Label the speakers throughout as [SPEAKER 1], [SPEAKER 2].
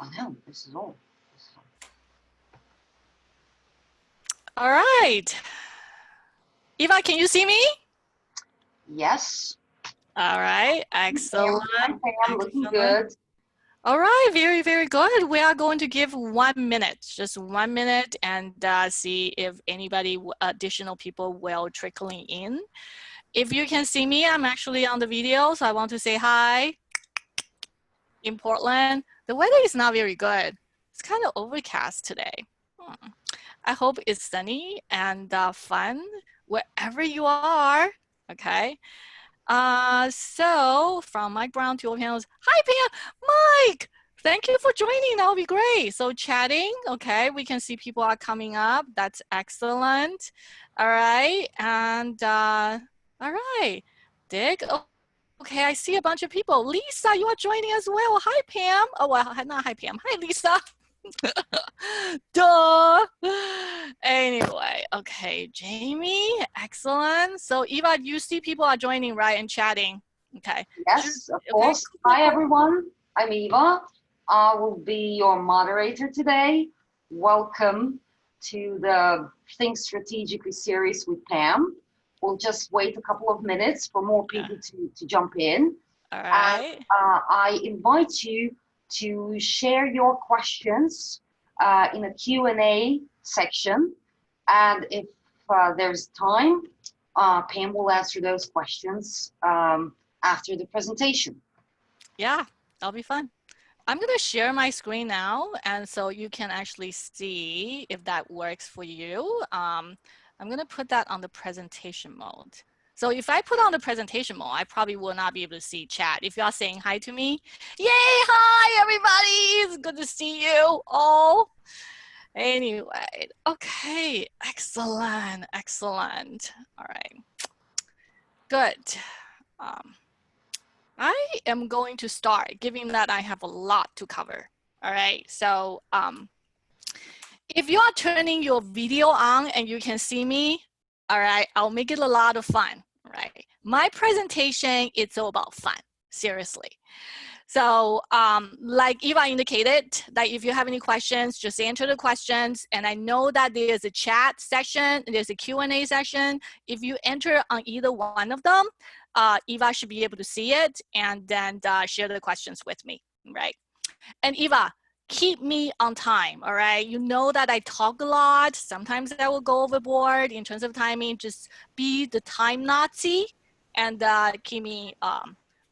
[SPEAKER 1] I know, this is all.
[SPEAKER 2] All right. Eva, can you see me?
[SPEAKER 1] Yes.
[SPEAKER 2] All right. Excellent.
[SPEAKER 1] Pam, looking
[SPEAKER 2] Excellent.
[SPEAKER 1] good.
[SPEAKER 2] All right. Very, very good. We are going to give 1 minute, just 1 minute, and see if anybody, additional people will trickling in. If you can see me, I'm actually on the video, so I want to say hi. In Portland, the weather is not very good. It's kind of overcast today. I hope it's sunny and fun wherever you are. Okay. So from Mike Brown to your panels, hi Pam, Mike, thank you for joining. That'll be great. So chatting, okay, we can see people are coming up. That's excellent. All right, and all right, Dick. Okay, I see a bunch of people. Lisa, you are joining as well. Hi Pam. Oh well, not hi Pam. Hi Lisa. Duh. Anyway, okay, Jamie, excellent. So Eva, you see people are joining, right, and chatting. Okay.
[SPEAKER 1] Yes, of
[SPEAKER 2] Okay,
[SPEAKER 1] course.
[SPEAKER 2] cool,
[SPEAKER 1] Hi,
[SPEAKER 2] cool.
[SPEAKER 1] everyone. I'm Eva. I will be your moderator today. Welcome to the Think Strategically series with Pam. We'll just wait a couple of minutes for more people to jump in.
[SPEAKER 2] All
[SPEAKER 1] And
[SPEAKER 2] right.
[SPEAKER 1] I invite you to share your questions in a Q&A section. And if there's time, Pam will answer those questions after the presentation.
[SPEAKER 2] Yeah, that'll be fun. I'm gonna share my screen now, and so you can actually see if that works for you. I'm gonna put that on the presentation mode. So if I put on the presentation mode, I probably will not be able to see chat. If you are saying hi to me, yay, hi everybody, it's good to see you all. Anyway, okay, excellent, excellent. All right, good. I am going to start, given that I have a lot to cover. All right, so if you are turning your video on and you can see me, all right, I'll make it a lot of fun, right? My presentation, it's all about fun, seriously. So like Eva indicated, that if you have any questions, just answer the questions. And I know that there's a chat section, there's a Q&A section. If you enter on either one of them, Eva should be able to see it and then share the questions with me, right? And Eva, keep me on time, all right? You know that I talk a lot. Sometimes I will go overboard in terms of timing. Just be the time Nazi and keep me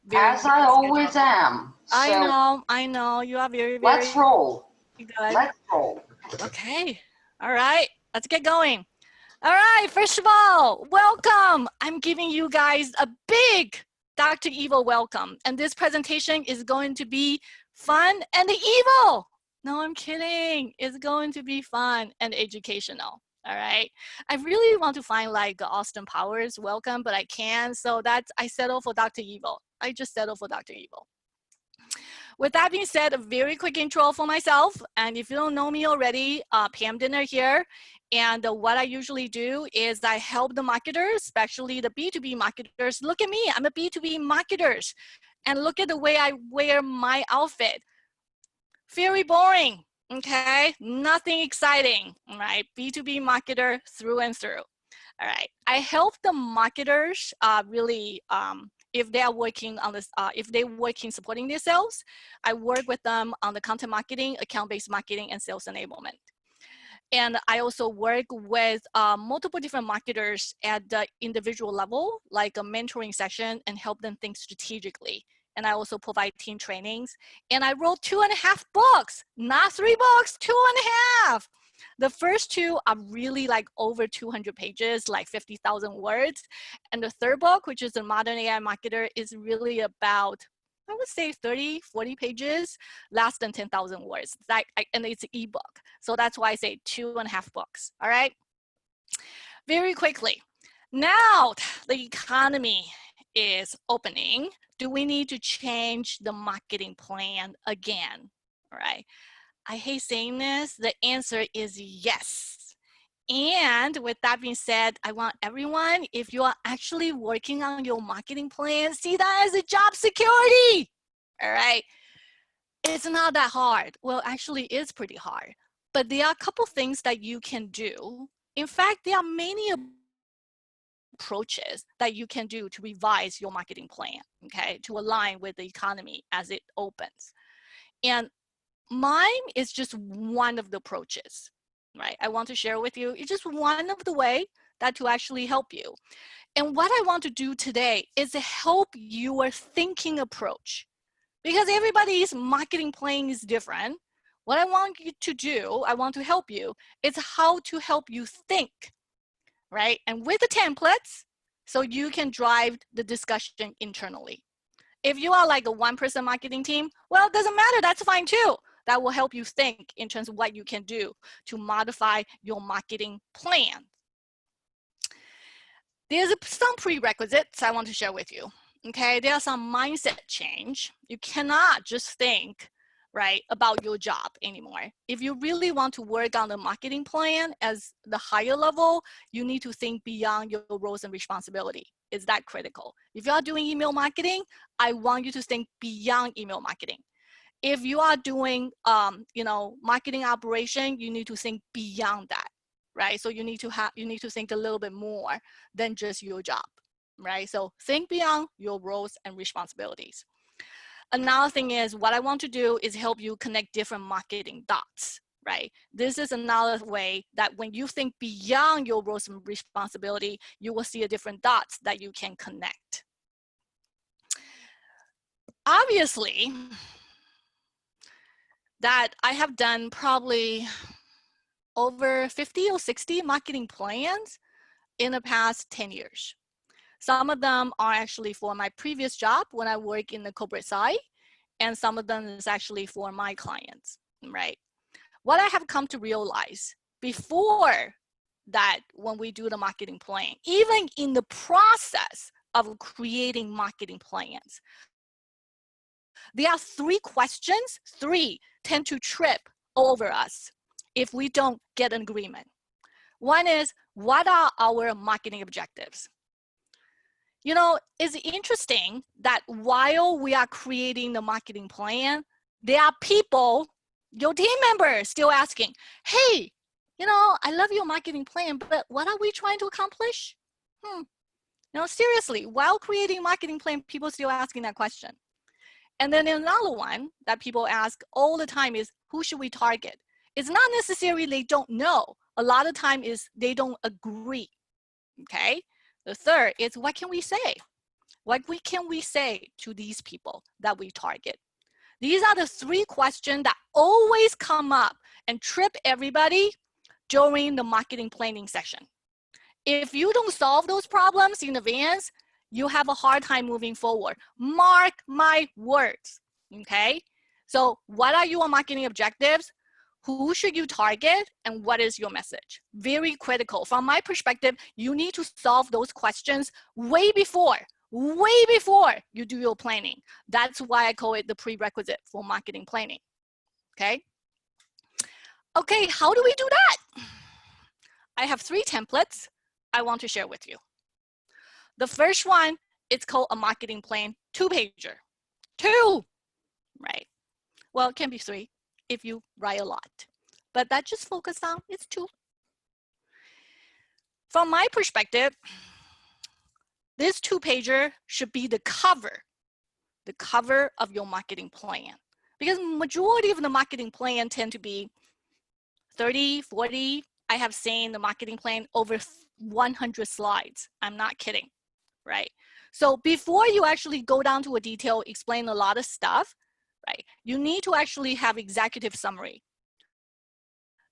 [SPEAKER 2] very,
[SPEAKER 1] As I always am. So
[SPEAKER 2] I know. You are very, very
[SPEAKER 1] let's roll.
[SPEAKER 2] good.
[SPEAKER 1] Let's roll.
[SPEAKER 2] Okay. All right. Let's get going. All right. First of all, welcome. I'm giving you guys a big Dr. Evil welcome. And this presentation is going to be fun and evil. No, I'm kidding. It's going to be fun and educational. All right. I really want to find like Austin Powers welcome, but I can't. So I settle for Dr. Evil. I just settle for Dr. Evil. With that being said, a very quick intro for myself. And if you don't know me already, Pam Didner here. And what I usually do is I help the marketers, especially the B2B marketers. Look at me, I'm a B2B marketer. And look at the way I wear my outfit. Very boring, okay? Nothing exciting, right? B2B marketer through and through. All right, I help the marketers really, if they are working on this, if they work in supporting their sales, I work with them on the content marketing, account-based marketing, and sales enablement. And I also work with multiple different marketers at the individual level, like a mentoring session, and help them think strategically. And I also provide team trainings. And I wrote 2.5 books, not 3 books, 2.5. The first 2 are really like over 200 pages, like 50,000 words. And the third book, which is the Modern AI Marketer, is really about, I would say 30, 40 pages, less than 10,000 words. And it's an ebook. So that's why I say 2.5 books, all right? Very quickly, now the economy is opening. Do we need to change the marketing plan again, all right? I hate saying this, the answer is yes. And with that being said, I want everyone, if you are actually working on your marketing plan, see that as a job security, all right? it's not that hard. Well, actually it's pretty hard, but there are a couple things that you can do. In fact, there are many approaches that you can do to revise your marketing plan, okay, to align with the economy as it opens. And mine is just one of the approaches, right? I want to share with you. It's just one of the way that to actually help you. And what I want to do today is to help your thinking approach, because everybody's marketing plan is different. What I want you to do, I want to help you, is how to help you think, right? And with the templates, so you can drive the discussion internally. If you are like a one-person marketing team, well, it doesn't matter, that's fine too. That will help you think in terms of what you can do to modify your marketing plan. There's some prerequisites I want to share with you. Okay, there are some mindset change. You cannot just think, right, about your job anymore. If you really want to work on the marketing plan as the higher level, you need to think beyond your roles and responsibility. Is that critical? If you are doing email marketing, I want you to think beyond email marketing. If you are doing, marketing operation, you need to think beyond that, right? So you need to think a little bit more than just your job, right? So think beyond your roles and responsibilities. Another thing is, what I want to do is help you connect different marketing dots, right? This is another way that when you think beyond your roles and responsibility, you will see a different dots that you can connect. Obviously, that I have done probably over 50 or 60 marketing plans in the past 10 years. Some of them are actually for my previous job when I work in the corporate side, and some of them is actually for my clients, right? What I have come to realize before that, when we do the marketing plan, even in the process of creating marketing plans, there are three questions, tend to trip over us if we don't get an agreement. One is, what are our marketing objectives? You know, it's interesting that while we are creating the marketing plan, there are people, your team members, still asking, hey, I love your marketing plan, but what are we trying to accomplish? Seriously, while creating marketing plan, people still asking that question. And then another one that people ask all the time is, who should we target? It's not necessarily they don't know. A lot of time is they don't agree, okay? The third is, what can we say? What can we say to these people that we target? These are the three questions that always come up and trip everybody during the marketing planning session. If you don't solve those problems in advance, you have a hard time moving forward. Mark my words, okay? So what are your marketing objectives? Who should you target, and what is your message? Very critical. From my perspective, you need to solve those questions way before you do your planning. That's why I call it the prerequisite for marketing planning, okay? Okay, how do we do that? I have 3 templates I want to share with you. The first one, it's called a marketing plan 2-pager. 2, right? Well, it can be 3 if you write a lot, but that just focus on, it's 2. From my perspective, this 2-pager should be the cover of your marketing plan, because majority of the marketing plan tend to be 30, 40. I have seen the marketing plan over 100 slides. I'm not kidding, right? So before you actually go down to a detail, explain a lot of stuff, right? You need to actually have executive summary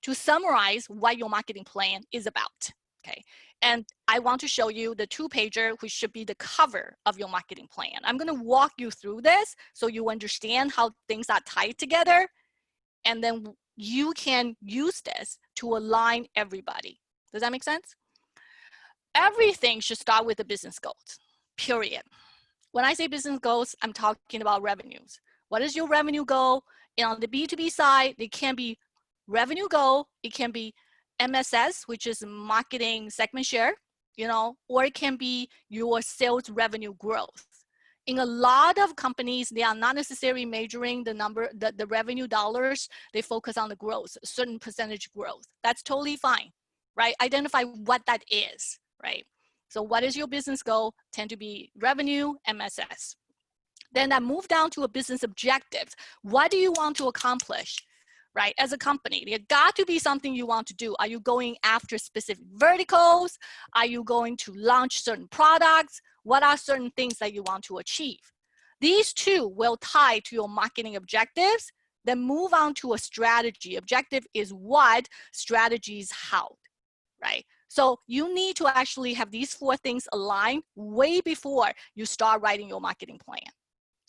[SPEAKER 2] to summarize what your marketing plan is about, okay? And I want to show you the 2-pager, which should be the cover of your marketing plan. I'm gonna walk you through this so you understand how things are tied together, and then you can use this to align everybody. Does that make sense? Everything should start with the business goals, period. When I say business goals, I'm talking about revenues. What is your revenue goal? And on the B2B side, it can be revenue goal, it can be MSS, which is marketing segment share, or it can be your sales revenue growth. In a lot of companies, they are not necessarily measuring the revenue dollars. They focus on the growth, a certain percentage growth. That's totally fine, right? Identify what that is, right? So what is your business goal? Tend to be revenue, MSS. Then I move down to a business objectives. What do you want to accomplish, right? As a company, there got to be something you want to do. Are you going after specific verticals? Are you going to launch certain products? What are certain things that you want to achieve? These two will tie to your marketing objectives. Then move on to a strategy. Objective is what, strategy is how, right? So you need to actually have these four things aligned way before you start writing your marketing plan.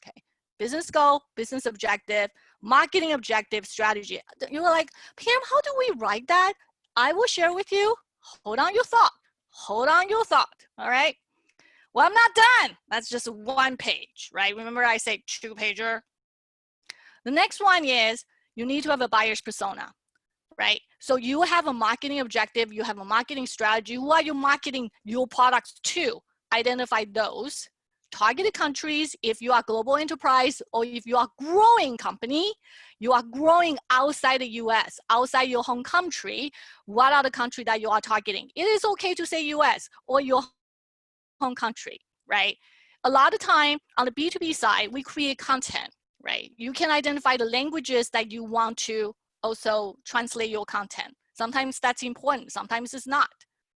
[SPEAKER 2] Okay, business goal, business objective, marketing objective, strategy. You're like, Pam, how do we write that? I will share with you. Hold on your thought. Hold on your thought. All right. Well, I'm not done. That's just one page, right? Remember I say 2-pager. The next one is you need to have a buyer's persona, right? So you have a marketing objective. You have a marketing strategy. Who are you marketing your products to? Identify those. Targeted countries, if you are global enterprise or if you are growing company, you are growing outside the US, outside your home country, what are the country that you are targeting? It is okay to say US or your home country, right? A lot of time on the B2B side, we create content, right? You can identify the languages that you want to also translate your content. Sometimes that's important, sometimes it's not,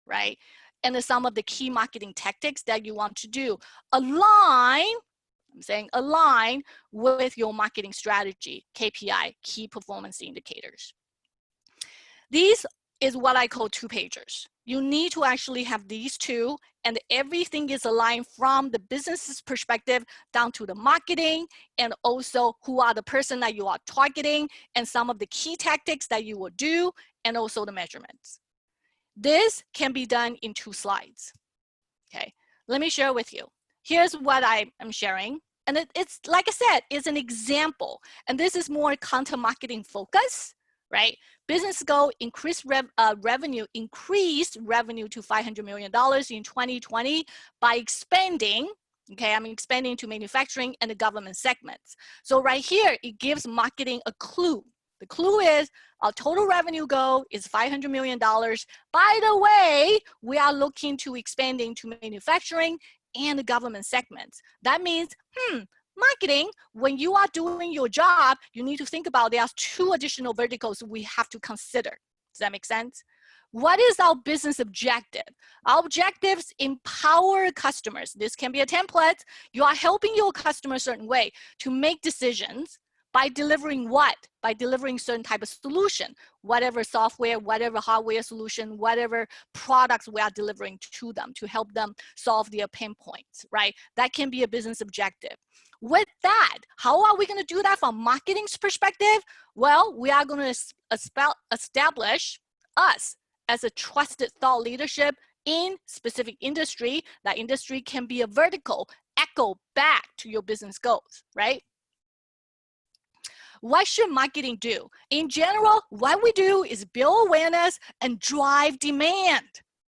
[SPEAKER 2] right? And then some of the key marketing tactics that you want to do align, I'm saying align with your marketing strategy, KPI, key performance indicators. These is what I call 2-pagers. You need to actually have these two, and everything is aligned from the business's perspective down to the marketing, and also who are the person that you are targeting, and some of the key tactics that you will do, and also the measurements. This can be done in 2 slides. Okay, let me share with you. Here's what I am sharing. And it's like I said, it's an example. And this is more content marketing focus, right? Business goal, increase revenue to $500 million in 2020 by expanding. Okay, I'm expanding to manufacturing and the government segments. So right here, it gives marketing a clue. The clue is our total revenue goal is $500 million. By the way, we are looking to expanding to manufacturing and the government segments. That means, marketing, when you are doing your job, you need to think about there are 2 additional verticals we have to consider. Does that make sense? What is our business objective? Our objectives empower customers. This can be a template. You are helping your customer a certain way to make decisions. By delivering what? By delivering certain type of solution, whatever software, whatever hardware solution, whatever products we are delivering to them to help them solve their pain points, right? That can be a business objective. With that, how are we going to do that from marketing's perspective? Well, we are going to establish us as a trusted thought leadership in specific industry. That industry can be a vertical, echo back to your business goals, right? What should marketing do? In general, what we do is build awareness and drive demand,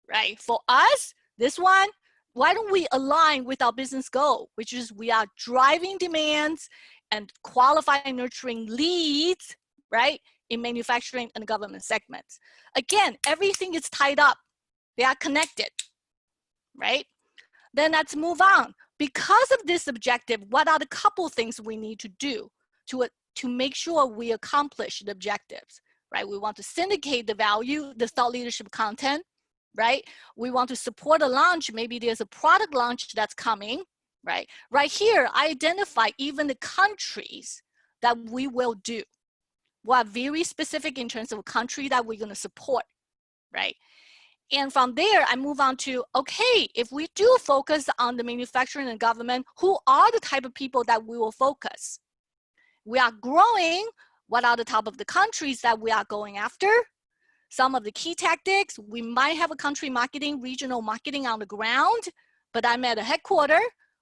[SPEAKER 2] right? For us, this one, why don't we align with our business goal, which is we are driving demands and qualifying, nurturing leads, right? In manufacturing and government segments. Again, everything is tied up. They are connected, right? Then let's move on. Because of this objective, what are the couple things we need to do to make sure we accomplish the objectives, right? We want to syndicate the value, the thought leadership content, right? We want to support a launch. Maybe there's a product launch that's coming, right? Right here, I identify even the countries that we will do. We are very specific in terms of a country that we're going to support, right? And from there, I move on to, okay, if we do focus on the manufacturing and government, who are the type of people that we will focus? We are growing. What are the top of the countries that we are going after? Some of the key tactics, we might have a country marketing, regional marketing on the ground, but I'm at a headquarter.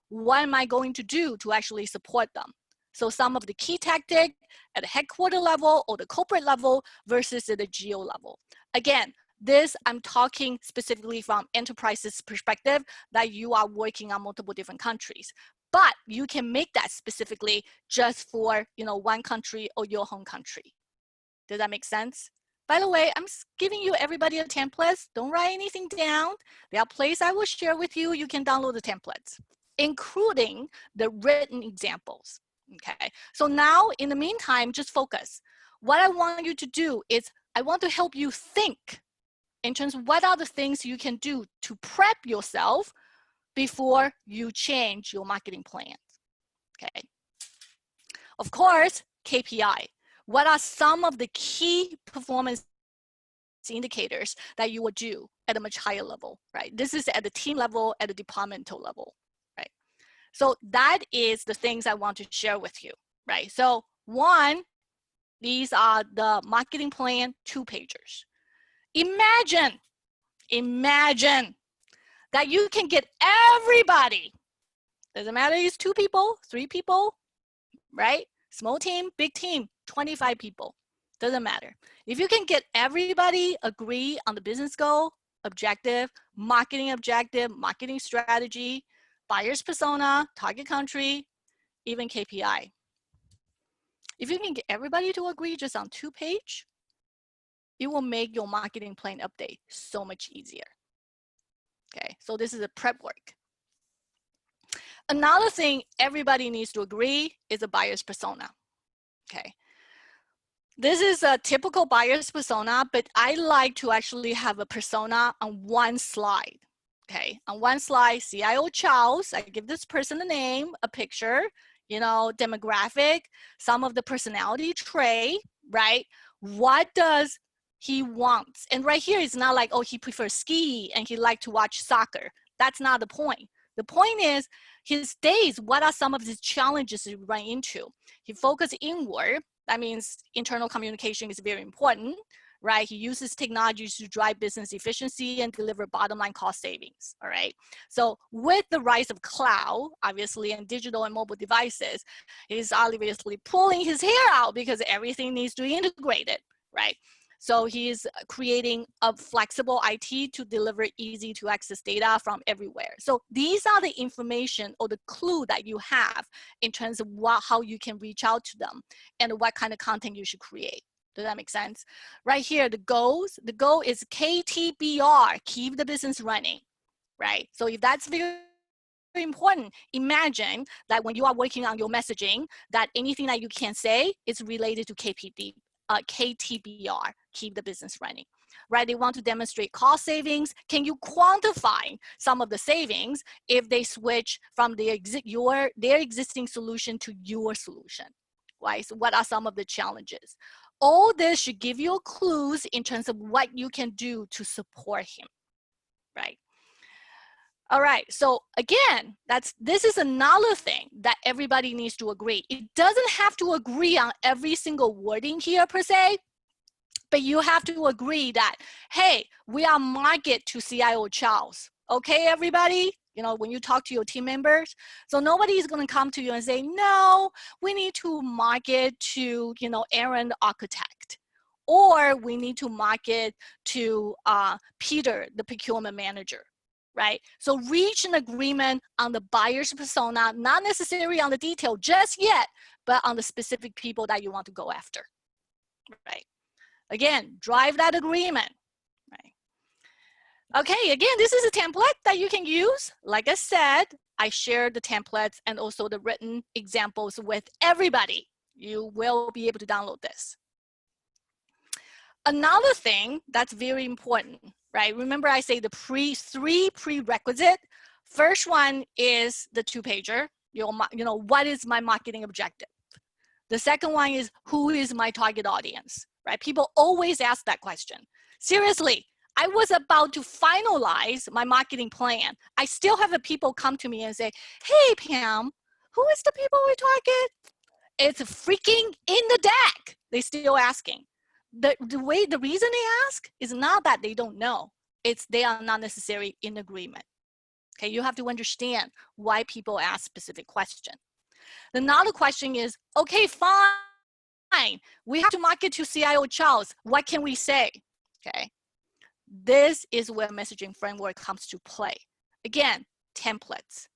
[SPEAKER 2] What am I going to do to actually support them? So some of the key tactics at the headquarter level or the corporate level versus at the geo level. Again, this I'm talking specifically from enterprise's perspective that you are working on multiple different countries. but you can make that specifically just for, one country or your home country. Does that make sense? By the way, I'm giving you everybody a template. Don't write anything down. There are places I will share with you. You can download the templates, including the written examples. Okay, so now in the meantime, just focus. What I want you to do is I want to help you think in terms of what are the things you can do to prep yourself before you change your marketing plans. Okay. Of course, KPI. What are some of the key performance indicators that you will do at a much higher level, right? This is at the team level, at the departmental level, right? So that is the things I want to share with you, right? So one, these are the marketing plan 2-pagers. Imagine that you can get everybody, doesn't matter if it's 2 people, 3 people, right? Small team, big team, 25 people, doesn't matter. If you can get everybody agree on the business goal, objective, marketing strategy, buyer's persona, target country, even KPI. If you can get everybody to agree just on 2-page, it will make your marketing plan update so much easier. Okay, so this is a prep work. Another thing everybody needs to agree is a buyer's persona. Okay, this is a typical buyer's persona, but I like to actually have a persona on one slide. Okay, on one slide, CIO Charles, I give this person a name, a picture, demographic, some of the personality trait, right? What does he want? And right here, it's not like, oh, he prefers ski and he likes to watch soccer. That's not the point. The point is his days, what are some of his challenges he run into? He focuses inward. That means internal communication is very important, right? He uses technologies to drive business efficiency and deliver bottom line cost savings, all right? So with the rise of cloud, obviously, and digital and mobile devices, he's obviously pulling his hair out because everything needs to be integrated, right? So he's creating a flexible IT to deliver easy to access data from everywhere. So these are the information or the clue that you have in terms of how you can reach out to them and what kind of content you should create. Does that make sense? Right here, the goal is KTBR, keep the business running, right? So if that's very important, imagine that when you are working on your messaging, that anything that you can say is related to KTBR, keep the business running, right? They want to demonstrate cost savings. Can you quantify some of the savings if they switch from their existing solution to your solution, right? So what are some of the challenges? All this should give you clues in terms of what you can do to support him, right? All right, so again, this is another thing that everybody needs to agree. It doesn't have to agree on every single wording here per se, but you have to agree that, hey, we are market to CIO Charles. Okay, everybody? When you talk to your team members, so nobody is going to come to you and say, no, we need to market to, Aaron architect, or we need to market to Peter, the procurement manager. Right? So reach an agreement on the buyer's persona, not necessarily on the detail just yet, but on the specific people that you want to go after, right? Again, drive that agreement, right? Okay, again, this is a template that you can use. Like I said, I shared the templates and also the written examples with everybody. You will be able to download this. Another thing that's very important, right? Remember I say the 3 prerequisite. First one is the 2-pager. What is my marketing objective? The second one is, who is my target audience, right? People always ask that question. Seriously, I was about to finalize my marketing plan. I still have the people come to me and say, hey, Pam, who is the people we target? It's freaking in the deck. They're still asking. The reason they ask is not that they don't know. It's they are not necessarily in agreement. Okay, you have to understand why people ask specific questions. Another question is, okay, fine. We have to market to CIO Charles. What can we say? Okay, this is where messaging framework comes to play. Again, templates.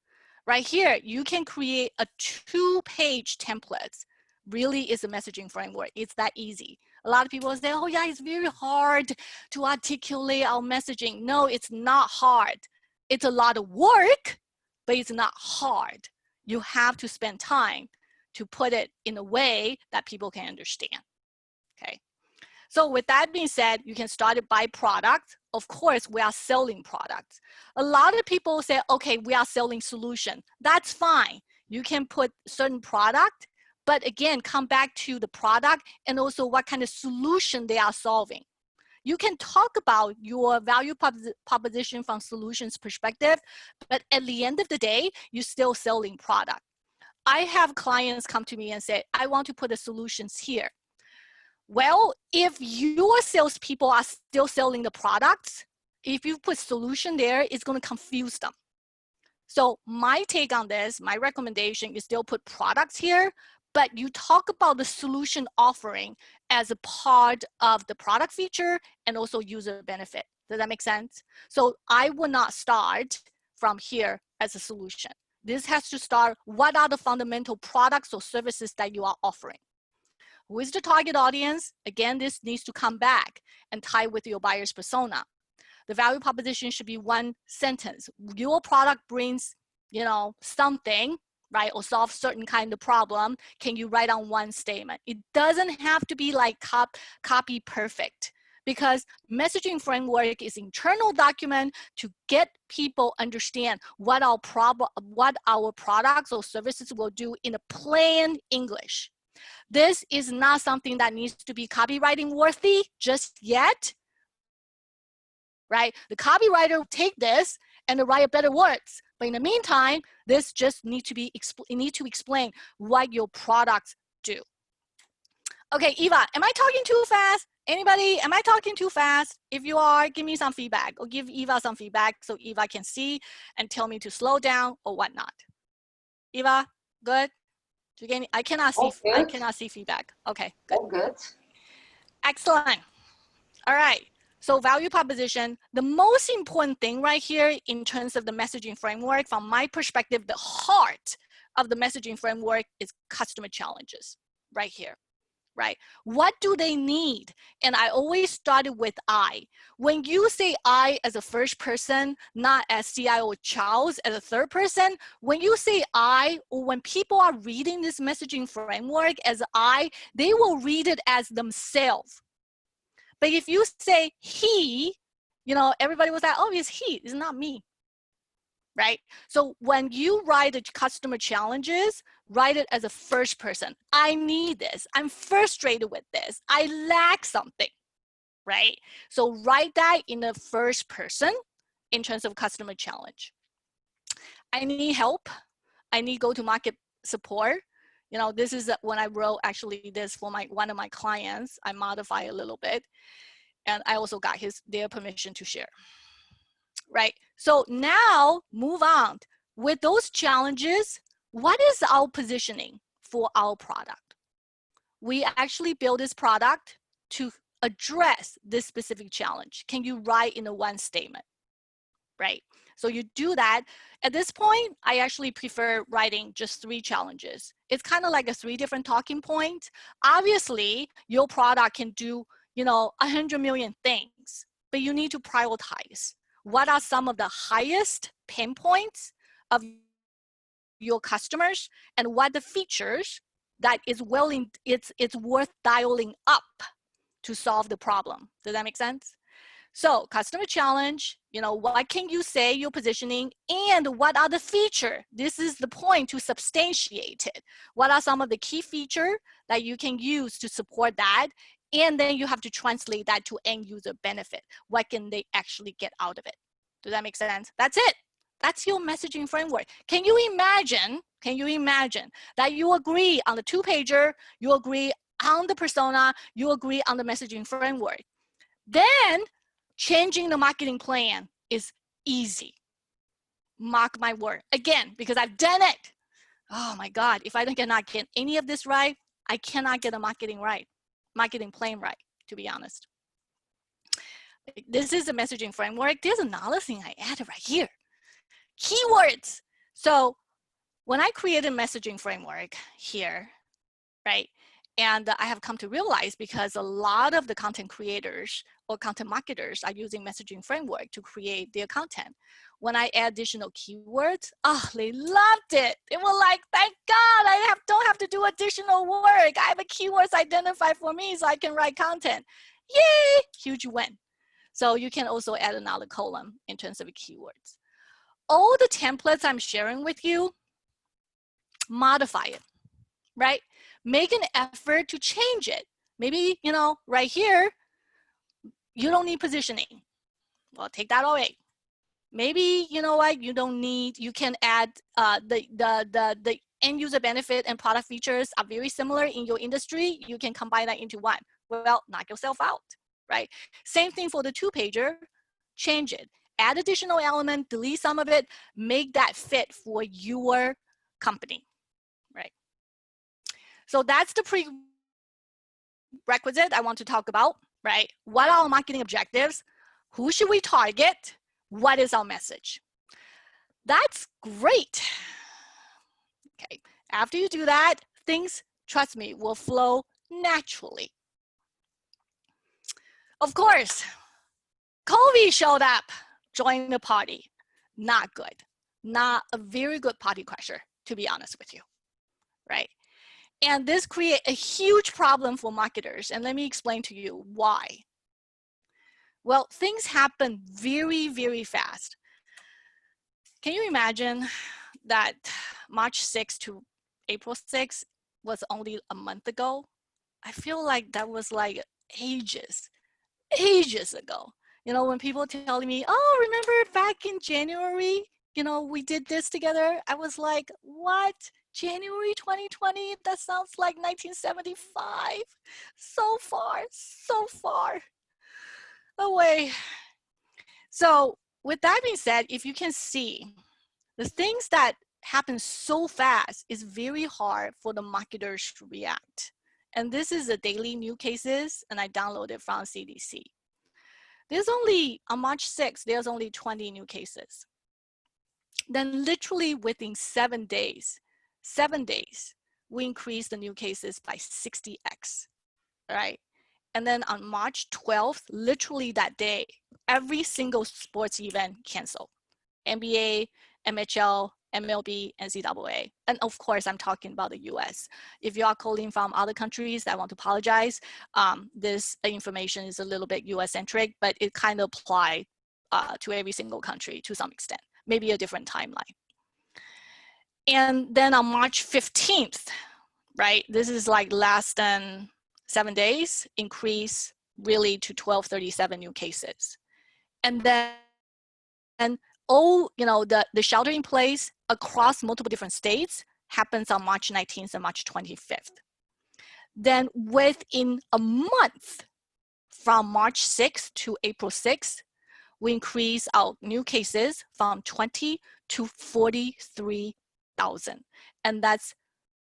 [SPEAKER 2] Right here, you can create a 2-page template. Really is a messaging framework. It's that easy. A lot of people say, oh yeah, it's very hard to articulate our messaging. No, it's not hard. It's a lot of work, but it's not hard. You have to spend time to put it in a way that people can understand, okay? So with that being said, you can start it by product. Of course, we are selling products. A lot of people say, okay, we are selling solution. That's fine. You can put certain product, but again, come back to the product and also what kind of solution they are solving. You can talk about your value proposition from solutions perspective, but at the end of the day, you're still selling product. I have clients come to me and say, I want to put the solutions here. Well, if your salespeople are still selling the products, if you put solution there, it's going to confuse them. So my take on this, my recommendation is still put products here, but you talk about the solution offering as a part of the product feature and also user benefit. Does that make sense? So I would not start from here as a solution. This has to start, what are the fundamental products or services that you are offering? Who is the target audience? Again, this needs to come back and tie with your buyer's persona. The value proposition should be one sentence. Your product brings, something, right, or solve certain kind of problem. Can you write on one statement? It doesn't have to be like copy perfect, because messaging framework is internal document to get people understand what our products or services will do in a plain English. This is not something that needs to be copywriting worthy just yet, right? The copywriter will take this and write better words. But in the meantime, this just need to explain what your products do. Okay, Eva, am I talking too fast? Anybody, am I talking too fast? If you are, give me some feedback, or give Eva some feedback so Eva can see and tell me to slow down or whatnot. Eva, good? I cannot see feedback. Okay, good.
[SPEAKER 1] All good.
[SPEAKER 2] Excellent. All right. So value proposition, the most important thing right here in terms of the messaging framework, from my perspective, the heart of the messaging framework is customer challenges right here, right? What do they need? And I always started with I. When you say I as a first person, not as CIO Charles as a third person, when you say I, or when people are reading this messaging framework as I, they will read it as themselves. But if you say he, everybody was like, oh, it's he, it's not me, right? So when you write the customer challenges, write it as a first person. I need this, I'm frustrated with this, I lack something, right? So write that in the first person in terms of customer challenge. I need help, I need go-to-market support. This is when I wrote actually this for one of my clients. I modify a little bit. And I also got their permission to share, right? So now move on. With those challenges, what is our positioning for our product? We actually build this product to address this specific challenge. Can you write in a one statement, right? So you do that. At this point, I actually prefer writing just 3 challenges. It's kind of like 3 different talking points. Obviously, your product can do 100 million things, but you need to prioritize. What are some of the highest pain points of your customers, and what the features that is it's worth dialing up to solve the problem? Does that make sense? So customer challenge, what can you say your positioning, and what are the feature? This is the point to substantiate it. What are some of the key feature that you can use to support that? And then you have to translate that to end user benefit. What can they actually get out of it? Does that make sense? That's it. That's your messaging framework. Can you imagine that you agree on the 2-pager, you agree on the persona, you agree on the messaging framework? Then changing the marketing plan is easy. Mark my word. Again, because I've done it. Oh my God, if I cannot get any of this right, I cannot get a marketing plan right, to be honest. This is a messaging framework. There's another thing I added right here. Keywords. So When I created a messaging framework here, right? And I have come to realize, because a lot of the content creators or content marketers are using messaging framework to create their content. When I add additional keywords, oh, they loved it. They were like, thank God, I don't have to do additional work. I have a keywords identified for me so I can write content. Yay, huge win. So you can also add another column in terms of keywords. All the templates I'm sharing with you, modify it, right? Make an effort to change it. Maybe, you know, right here, you don't need positioning. Well, take that away. Maybe, you know what, you don't need, you can add the end user benefit and product features are very similar in your industry. You can combine that into one. Well, knock yourself out, right? Same thing for the 2-pager, change it. Add additional element, delete some of it, make that fit for your company, right? So that's the prerequisite I want to talk about, right? What are our marketing objectives? Who should we target? What is our message? That's great. Okay, after you do that, things, trust me, will flow naturally. Of course, COVID showed up, joined the party. Not good. Not a very good party crasher, to be honest with you, right? And this creates a huge problem for marketers. And let me explain to you why. Well, things happen very, very fast. Can you imagine that March 6th to April 6th was only a month ago? I feel like that was like ages ago. You know, when people telling me, oh, remember back in January, you know, we did this together. I was like, what? January 2020? That sounds like 1975. So far away. So with that being said, if you can see, the things that happen so fast is very hard for the marketers to react. And this is the daily new cases, and I downloaded from CDC. There's only, on March 6th, there's only 20 new cases. Then literally within 7 days, we increased the new cases by 60x, right? And then on March 12th, literally that day, every single sports event canceled. NBA, MHL, MLB, NCAA. And of course, I'm talking about the US. If you are calling from other countries, I want to apologize. This information is a little bit US-centric, but it kind of applies to every single country to some extent, maybe a different timeline. And then on March 15th, right, this is like less than 7 days, increase really to 1237 new cases. And then all, you know, the shelter in place across multiple different states happens on March 19th and March 25th. Then within a month, from March 6th to April 6th, we increase our new cases from 20 to 43,000. And that's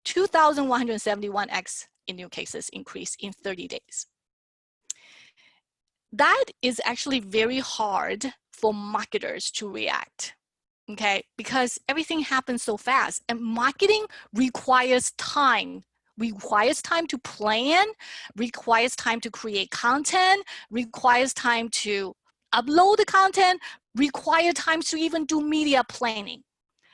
[SPEAKER 2] 2,171x in new cases increase in 30 days. That is actually very hard for marketers to react, okay? Because everything happens so fast, and marketing requires time. Requires time to plan, requires time to create content, requires time to upload the content, requires time to even do media planning.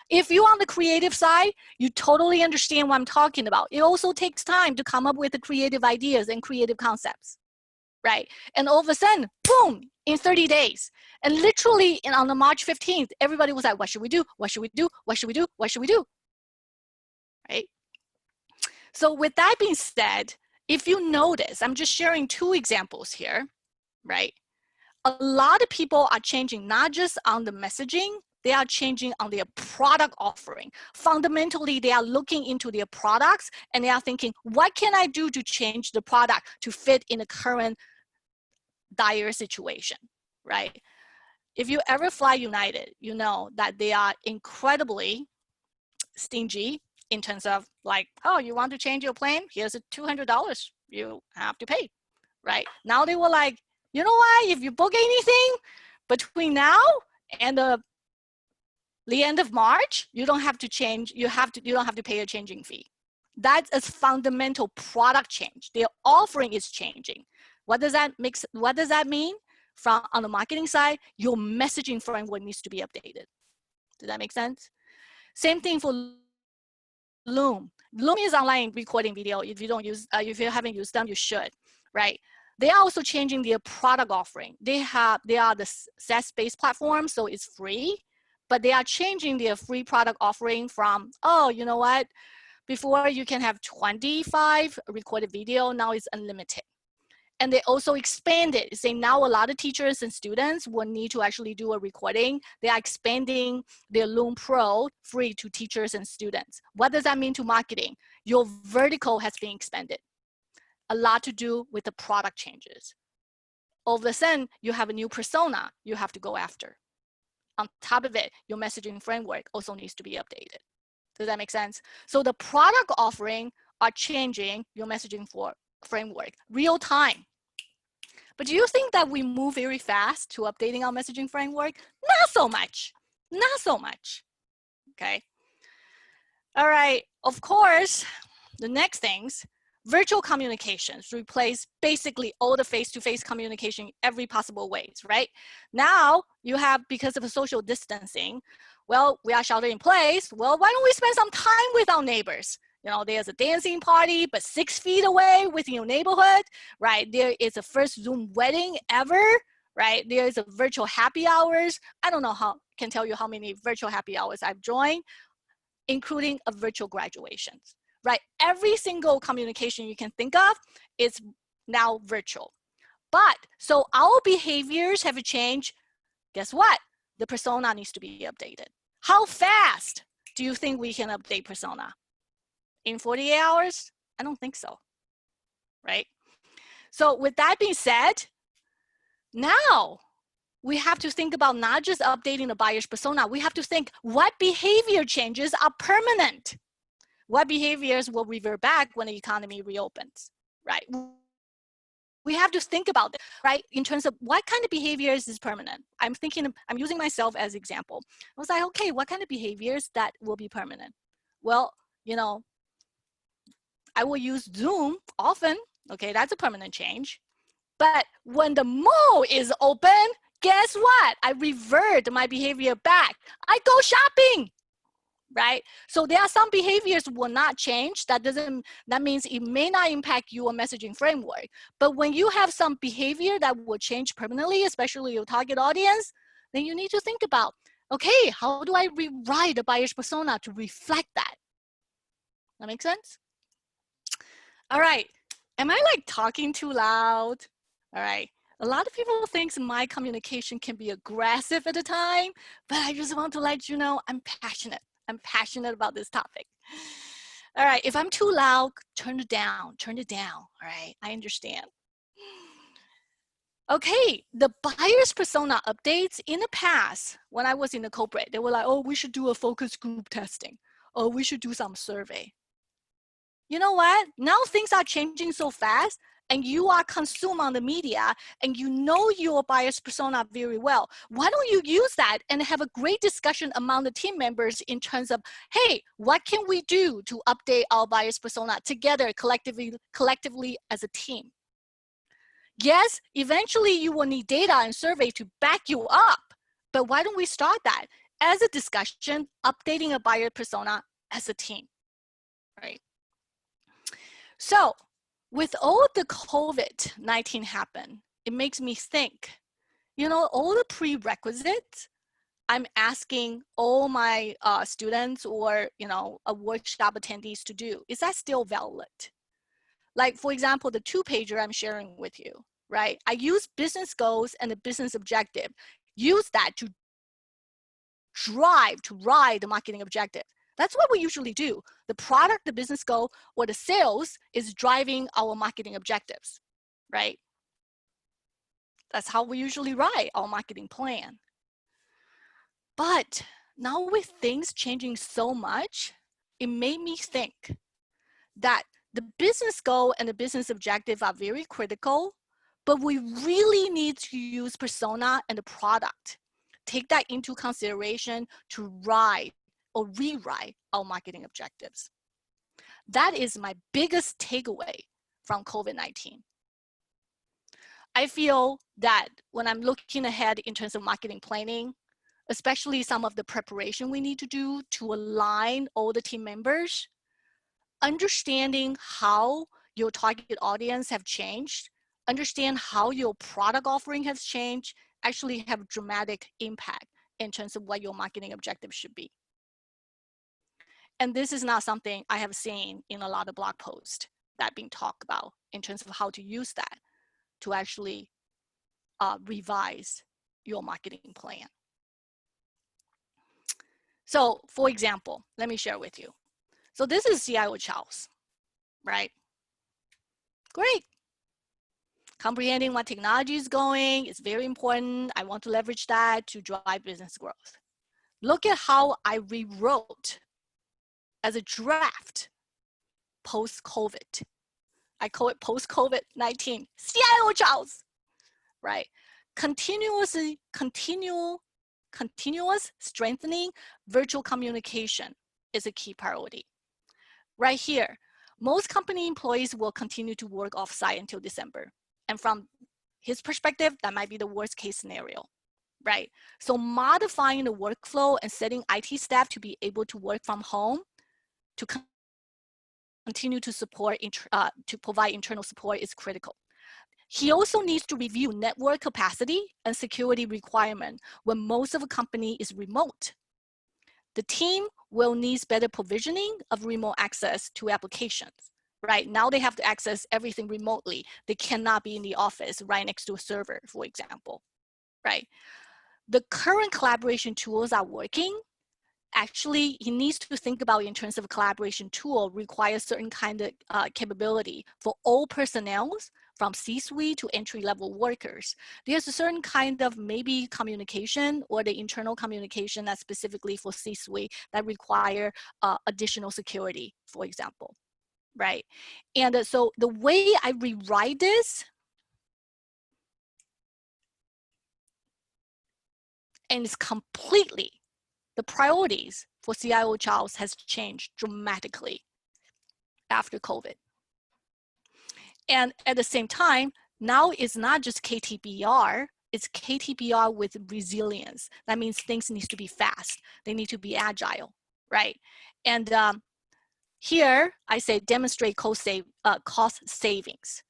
[SPEAKER 2] If you're on the creative side, you totally understand what I'm talking about. It also takes time to come up with the creative ideas and creative concepts, right? And all of a sudden, boom, in 30 days. And literally on the March 15th, everybody was like, what should we do? What should we do? What should we do? What should we do? Right? So with that being said, if you notice, I'm just sharing 2 examples here, right? A lot of people are changing not just on the messaging, they are changing on their product offering. Fundamentally, they are looking into their products and they are thinking, what can I do to change the product to fit in the current dire situation, right? If you ever fly United, you know that they are incredibly stingy in terms of like, oh, you want to change your plane? Here's a $200 you have to pay, right? Now they were like, you know what? If you book anything between now and the the end of March, you don't have to change, you don't have to pay a changing fee. That's a fundamental product change. Their offering is changing. What does that mean? From on the marketing side, your messaging framework needs to be updated. Does that make sense? Same thing for Loom. Loom is online recording video. If you haven't used them, you should, right? They are also changing their product offering. They are the SaaS-based platform, so it's free, but they are changing their free product offering from, oh, you know what? Before you can have 25 recorded video, now it's unlimited. And they also expanded, saying now a lot of teachers and students will need to actually do a recording. They are expanding their Loom Pro free to teachers and students. What does that mean to marketing? Your vertical has been expanded. A lot to do with the product changes. All of a sudden, you have a new persona you have to go after. On top of it, your messaging framework also needs to be updated. Does that make sense? So the product offering are changing your messaging framework real time. But do you think that we move very fast to updating our messaging framework? Not so much. Not so much. Okay. All right. Of course, the next things, virtual communications replace basically all the face-to-face communication every possible ways, right? Now you have, because of the social distancing, well, we are shelter in place. Well, why don't we spend some time with our neighbors? You know, there's a dancing party, but 6 feet away within your neighborhood, right? There is a first Zoom wedding ever, right? There is a virtual happy hours. I don't know can tell you how many virtual happy hours I've joined, including a virtual graduations, right? Every single communication you can think of is now virtual. But, so our behaviors have changed. Guess what? The persona needs to be updated. How fast do you think we can update persona? In 48 hours? I don't think so, right? So with that being said, now we have to think about not just updating the buyer's persona. We have to think what behavior changes are permanent. What behaviors will revert back when the economy reopens, right? We have to think about it, right? In terms of what kind of behaviors is permanent. I'm using myself as example. I was like, okay, what kind of behaviors that will be permanent? Well, you know, I will use Zoom often. Okay, that's a permanent change. But when the mall is open, guess what? I revert my behavior back. I go shopping, right? So there are some behaviors will not change. That means it may not impact your messaging framework. But when you have some behavior that will change permanently, especially your target audience, then you need to think about, okay, how do I rewrite the buyer's persona to reflect that? That makes sense? All right, am I like talking too loud? All right, a lot of people think my communication can be aggressive at the time, but I just want to let you know I'm passionate. I'm passionate about this topic. All right, if I'm too loud, turn it down, all right? I understand. Okay, the buyer's persona updates in the past, when I was in the corporate, they were like, oh, we should do a focus group testing. Oh, we should do some survey. You know what? Now things are changing so fast and you are consumed on the media and you know your buyer's persona very well. Why don't you use that and have a great discussion among the team members in terms of, hey, what can we do to update our buyer's persona together collectively as a team? Yes, eventually you will need data and survey to back you up, but why don't we start that as a discussion, updating a buyer persona as a team, right? So with all the COVID-19 happen, it makes me think, you know, all the prerequisites I'm asking all my students or, you know, a workshop attendees to do, is that still valid? Like, for example, the 2-pager I'm sharing with you, right? I use business goals and the business objective. Use that to ride the marketing objective. That's what we usually do. The product, the business goal, or the sales is driving our marketing objectives, right? That's how we usually write our marketing plan. But now with things changing so much, it made me think that the business goal and the business objective are very critical, but we really need to use persona and the product take that into consideration to write or rewrite our marketing objectives. That is my biggest takeaway from COVID-19. I feel that when I'm looking ahead in terms of marketing planning, especially some of the preparation we need to do to align all the team members, understanding how your target audience have changed, understand how your product offering has changed, actually have dramatic impact in terms of what your marketing objective should be. And this is not something I have seen in a lot of blog posts that being talked about in terms of how to use that to actually revise your marketing plan. So for example, let me share with you. So this is CIO Charles, right? Great. Comprehending what technology is going is very important. I want to leverage that to drive business growth. Look at how I rewrote as a draft post-COVID. I call it post-COVID-19, CIO Charles, right? Continuous strengthening virtual communication is a key priority. Right here, most company employees will continue to work offsite until December. And from his perspective, that might be the worst case scenario, right? So modifying the workflow and setting IT staff to be able to work from home to continue to support, to provide internal support is critical. He also needs to review network capacity and security requirement when most of the company is remote. The team will need better provisioning of remote access to applications, right? Now they have to access everything remotely. They cannot be in the office right next to a server, for example, right? The current collaboration tools are working. Actually, he needs to think about in terms of a collaboration tool requires certain kind of capability for all personnel from C-suite to entry-level workers. There's a certain kind of maybe communication or the internal communication that's specifically for C-suite that require additional security, for example, right? And so the way I rewrite this, and it's completely, the priorities for CIO Charles has changed dramatically after COVID. And at the same time, now it's not just KTBR, it's KTBR with resilience. That means things need to be fast. They need to be agile, right? And here I say demonstrate cost savings.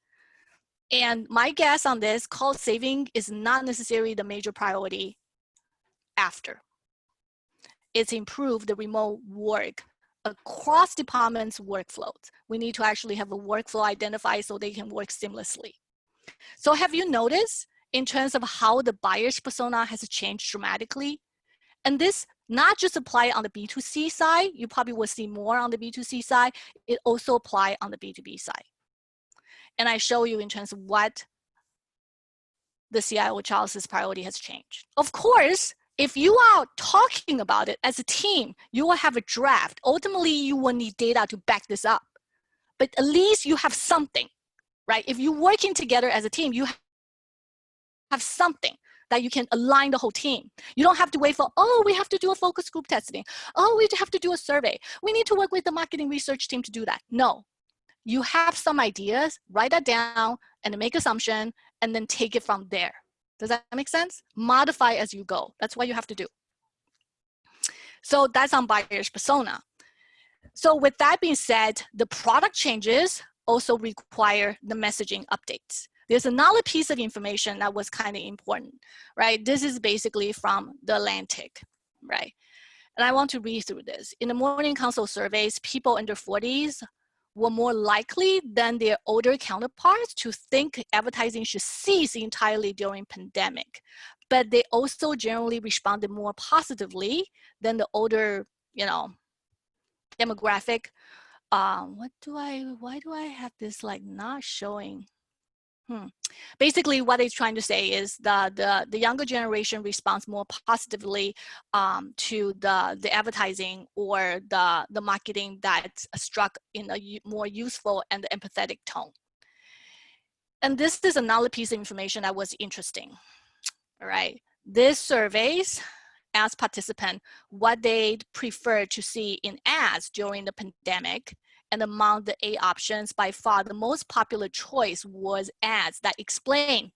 [SPEAKER 2] And my guess on this, cost saving is not necessarily the major priority after. It's improve the remote work across departments' workflows. We need to actually have a workflow identified so they can work seamlessly. So have you noticed in terms of how the buyer's persona has changed dramatically? And this not just apply on the B2C side, you probably will see more on the B2C side, it also apply on the B2B side. And I show you in terms of what the CIO Charles's priority has changed. Of course, if you are talking about it as a team, you will have a draft. Ultimately, you will need data to back this up. But at least you have something, right? If you're working together as a team, you have something that you can align the whole team. You don't have to wait for, oh, we have to do a focus group testing. Oh, we have to do a survey. We need to work with the marketing research team to do that. No, you have some ideas, write that down and make assumption and then take it from there. Does that make sense? Modify as you go. That's what you have to do. So that's on buyer's persona. So with that being said, the product changes also require the messaging updates. There's another piece of information that was kind of important, right? This is basically from the Atlantic, right? And I want to read through this. In the Morning Consult surveys, people under 40s were more likely than their older counterparts to think advertising should cease entirely during pandemic. But they also generally responded more positively than the older, demographic. Why do I have this like not showing? Basically, what it's trying to say is the younger generation responds more positively to the advertising or the marketing that's struck in a more useful and empathetic tone. And this is another piece of information that was interesting. All right, This surveys ask participants what they'd prefer to see in ads during the pandemic. And among the 8 options, by far the most popular choice was ads that explain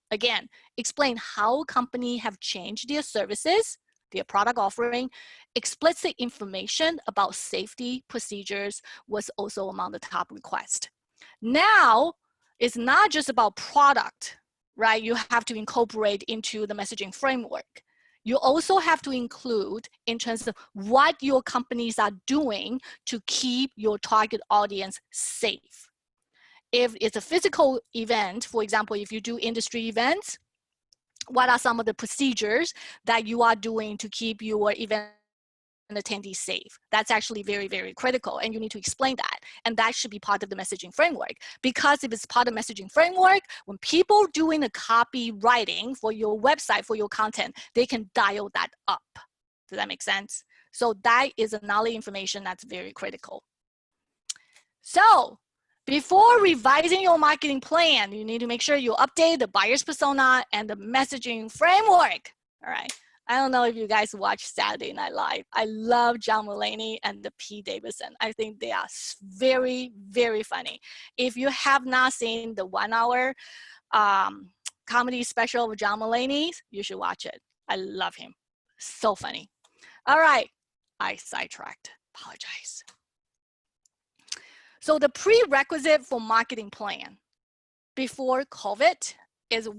[SPEAKER 2] how companies have changed their services, their product offering. Explicit information about safety procedures was also among the top requests. Now, it's not just about product, right? You have to incorporate into the messaging framework. You also have to include in terms of what your companies are doing to keep your target audience safe. If it's a physical event, for example, if you do industry events, what are some of the procedures that you are doing to keep your event attendees safe? That's actually very, very critical, and you need to explain that. And that should be part of the messaging framework, because if it's part of the messaging framework, when people doing the copywriting for your website, for your content, they can dial that up. Does that make sense? So that is another information that's very critical. So before revising your marketing plan, you need to make sure you update the buyer's persona and the messaging framework. All right. I don't know if you guys watch Saturday Night Live. I love John Mulaney and the P. Davidson. I think they are very, very funny. If you have not seen the 1-hour comedy special of John Mulaney, you should watch it. I love him. So funny. All right, I sidetracked. Apologize. So the prerequisite for marketing plan before COVID is,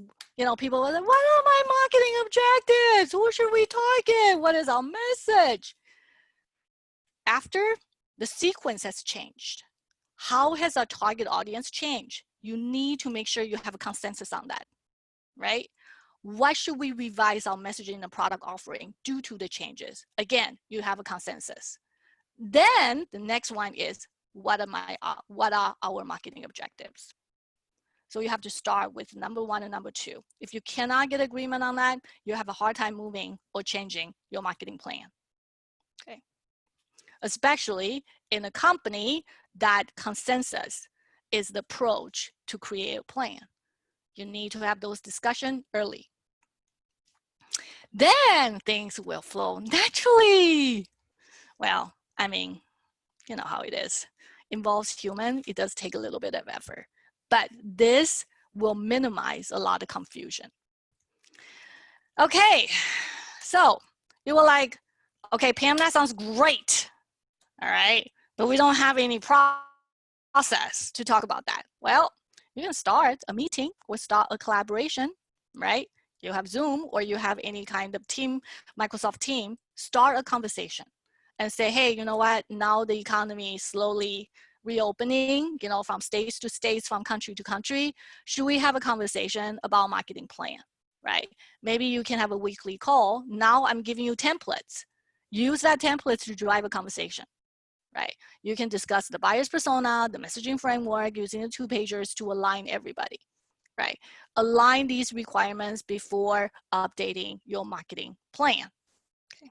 [SPEAKER 2] people were like, what are my marketing objectives? Who should we target? What is our message? After, the sequence has changed. How has our target audience changed? You need to make sure you have a consensus on that, right? What should we revise our messaging and product offering due to the changes? Again, you have a consensus. Then the next one is, what are our marketing objectives? So you have to start with number 1 and number 2. If you cannot get agreement on that, you have a hard time moving or changing your marketing plan. Okay. Especially in a company that consensus is the approach to create a plan. You need to have those discussions early. Then things will flow naturally. Well, I mean, you know how it is. Involves human, it does take a little bit of effort. But this will minimize a lot of confusion. Okay, so you were like, okay, Pam, that sounds great. All right, but we don't have any process to talk about that. Well, you can start a meeting or start a collaboration, right? You have Zoom or you have any kind of team, Microsoft Team, start a conversation and say, hey, you know what? Now the economy is slowly reopening, from states to states, from country to country. Should we have a conversation about marketing plan, right? Maybe you can have a weekly call. Now I'm giving you templates. Use that template to drive a conversation, right? You can discuss the buyer's persona, the messaging framework, using the 2-pagers to align everybody, right? Align these requirements before updating your marketing plan. Okay.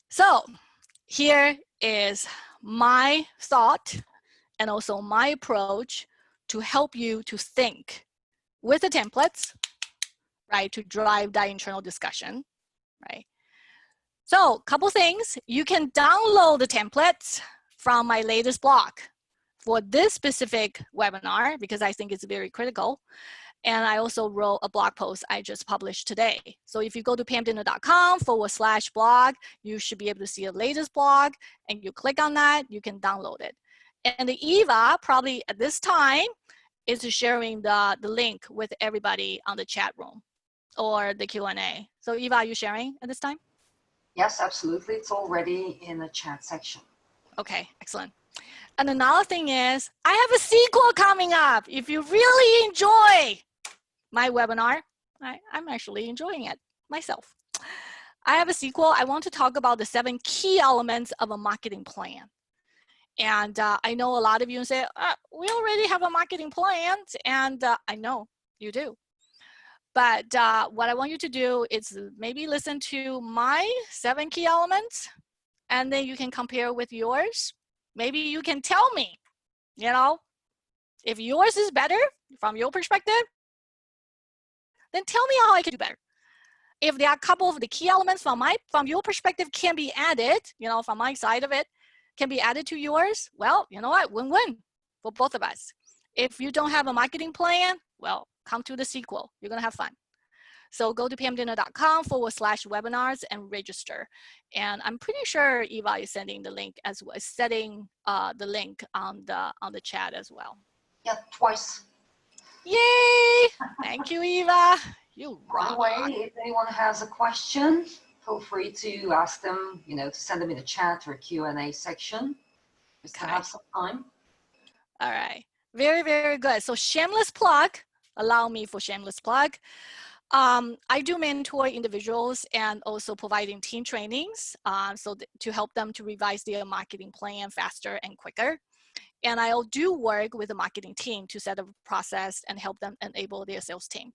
[SPEAKER 2] So here is my thought and also my approach to help you to think with the templates, right, to drive that internal discussion, right? So a couple things, you can download the templates from my latest blog for this specific webinar because I think it's very critical. And I also wrote a blog post I just published today. So if you go to pamdidner.com/blog, you should be able to see the latest blog, and you click on that, you can download it. And Eva probably at this time is sharing the link with everybody on the chat room or the Q&A. So Eva, are you sharing at this time?
[SPEAKER 1] Yes, absolutely. It's already in the chat section.
[SPEAKER 2] Okay, excellent. And another thing is, I have a sequel coming up. If you really enjoy my webinar, I'm actually enjoying it myself. I have a sequel. I want to talk about the 7 key elements of a marketing plan. And I know a lot of you say, we already have a marketing plan. And I know you do. But what I want you to do is maybe listen to my 7 key elements, and then you can compare with yours. Maybe you can tell me, if yours is better from your perspective, then tell me how I can do better. if there are a couple of the key elements from your perspective can be added, you know, from my side of it, can be added to yours, well, you know what, win-win for both of us. If you don't have a marketing plan, well, come to the sequel. You're gonna have fun. So go to pamdidner.com/webinars and register. And I'm pretty sure Eva is sending the link as well, setting the link on the chat as well.
[SPEAKER 1] Yeah, twice.
[SPEAKER 2] Yay! Thank you, Eva. You
[SPEAKER 1] By the way, if anyone has a question, feel free to ask them, you know, to send them in the chat or Q&A section. Just to have some time.
[SPEAKER 2] All right. Very, very good. So shameless plug, allow me for shameless plug. I do mentor individuals and also providing team trainings to help them to revise their marketing plan faster and quicker. And I'll do work with the marketing team to set up a process and help them enable their sales team.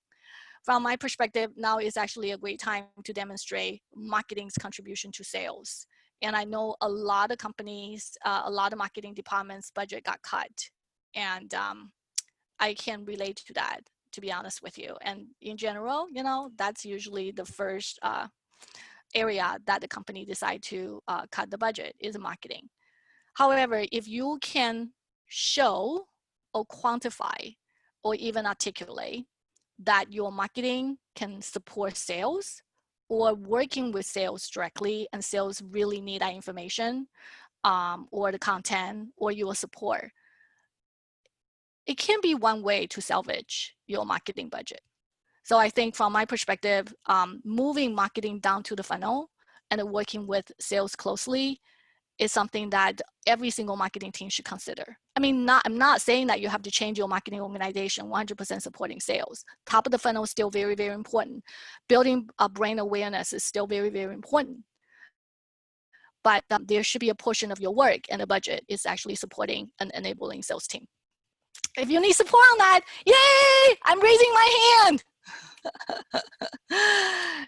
[SPEAKER 2] From my perspective, now is actually a great time to demonstrate marketing's contribution to sales. And I know a lot of companies, a lot of marketing departments' budget got cut. And I can relate to that, to be honest with you. And in general, you know, that's usually the first area that the company decide to cut the budget is marketing. However, if you can show or quantify or even articulate that your marketing can support sales or working with sales directly and sales really need that information or the content or your support, it can be one way to salvage your marketing budget. So I think from my perspective, moving marketing down to the funnel and working with sales closely is something that every single marketing team should consider. I mean, I'm not saying that you have to change your marketing organization 100% supporting sales. Top of the funnel is still very, very important. Building a brand awareness is still very, very important. But there should be a portion of your work and the budget is actually supporting and enabling sales team. If you need support on that, yay, I'm raising my hand.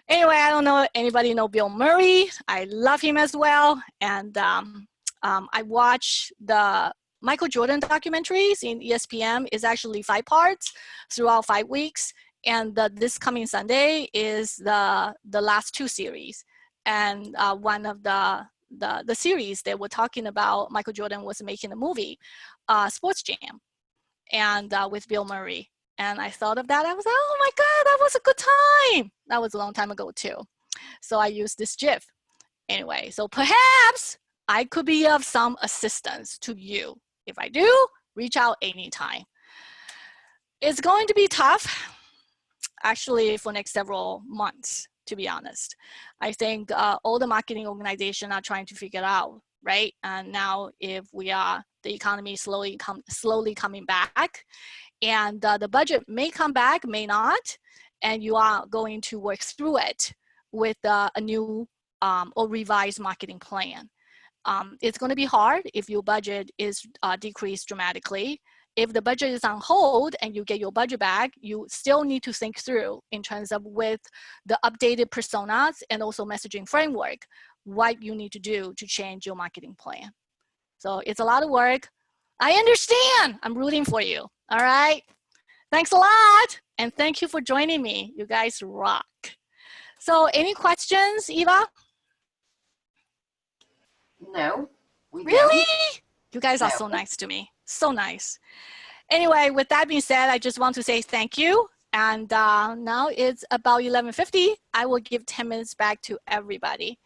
[SPEAKER 2] Anyway, I don't know anybody know Bill Murray. I love him as well. And I watch the Michael Jordan documentaries in ESPN. Is actually 5 parts throughout 5 weeks. And this coming Sunday is the last 2 series. And one of the series they were talking about, Michael Jordan was making a movie, Sports Jam, and with Bill Murray. And I thought of that. I was like, oh my God, that was a good time. That was a long time ago too. So I used this GIF. Anyway, so perhaps I could be of some assistance to you. If I do, reach out anytime. It's going to be tough, actually, for next several months, to be honest. I think all the marketing organizations are trying to figure it out, right? And now if the economy slowly coming back, and the budget may come back, may not, and you are going to work through it with a new or revised marketing plan. It's going to be hard if your budget is decreased dramatically. If the budget is on hold and you get your budget back, you still need to think through in terms of with the updated personas and also messaging framework, what you need to do to change your marketing plan. So it's a lot of work. I understand. I'm rooting for you. All right. Thanks a lot. And thank you for joining me. You guys rock. So any questions, Eva?
[SPEAKER 1] No.
[SPEAKER 2] Really? You guys are so nice to me. So nice. Anyway, with that being said, I just want to say thank you. And now it's about 11:50. I will give 10 minutes back to everybody.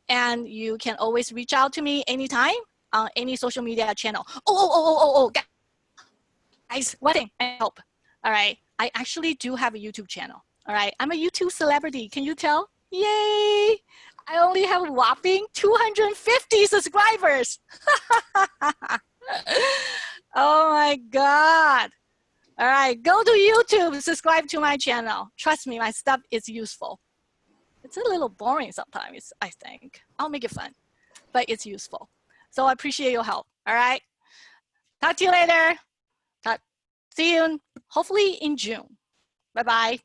[SPEAKER 2] And you can always reach out to me anytime on any social media channel. Oh, guys, one thing, help. All right, I actually do have a YouTube channel. All right, I'm a YouTube celebrity. Can you tell? Yay! I only have a whopping 250 subscribers. Oh my God. All right, go to YouTube, subscribe to my channel. Trust me, my stuff is useful. It's a little boring sometimes, I think. I'll make it fun, but it's useful. So I appreciate your help, all right? Talk to you later. See you hopefully in June. Bye-bye.